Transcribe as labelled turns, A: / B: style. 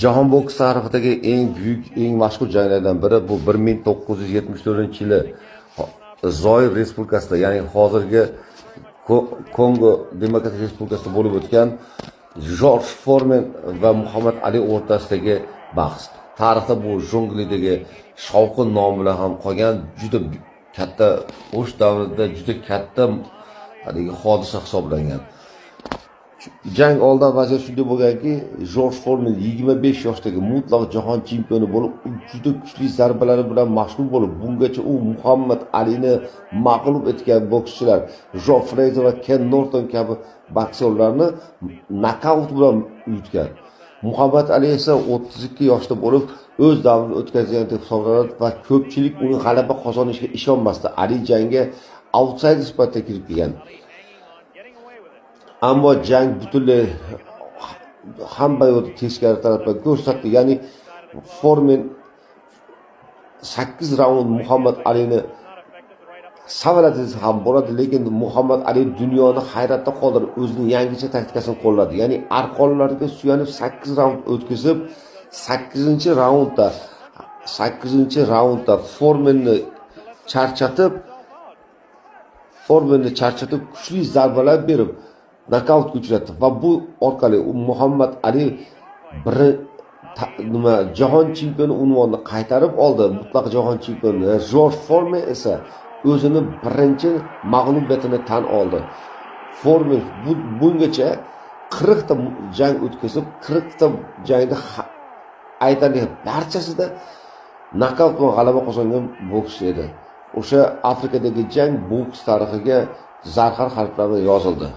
A: Jahon boks tarixidagi eng buyuk, eng mashhur janglardan biri bu 1974-yili Zoir Respublikasida, ya'ni hozirgi Kongo Demokratik Respublikasida bo'lib o'tgan Jorj Foreman va Muhammad Ali o'rtasidagi bahs. Tarixda bu junglidagi shovqin nomi bilan ham qolgan juda katta, o'sha davrda juda katta hodisa hisoblangan. Jang oldidan vaziyat shunday bo'lganki, Jorj Foreman 25 yoshdagi mutlaq jahon chempioni bo'lib, juda kuchli zarbalari bilan mashhur bo'lib, bungacha u Muhammad Alini mag'lub etgan bokschilar, Joe Frazier va Ken Norton kabi boksyorlarni nokaut bilan yutgan. Muhammad Ali esa 32 yoshda bo'lib, o'z davrini o'tkazgan deb hisoblanadi va ko'pchilik uning g'alaba qozonishiga ishonmasdi. Ali jangga outsider sifatida kirib kelgan. Ammo jang butunlay hamma yo'lda teskari tarafdan ko'rsatdi. Ya'ni Foreman 8 raund Muhammad Alini savaladi desa ham bo'ladi, lekin Muhammad Ali dunyoni hayratda qoldirib, o'zining yangicha taktikasini qo'lladi. Ya'ni arqonlarga suyanib 8 raund o'tkazib, 8-raundda Foremanni charchatib kuchli zarbalar berib nokautga uchratdi va bu orqali Muhammad Ali jahon chempioni unvonini qaytarib oldi. Mutlaq jahon chempioni Jorj Foreman esa o'zini birinchi mag'lubiyatini tan oldi. Foreman bungacha 40 ta jang o'tkazib, 40 ta jangda aytali barchasida nokaut bilan g'alaba qozongan bokschi edi. O'sha Afrikadagi jang boks tarixiga zarhar harflar bilan yozildi.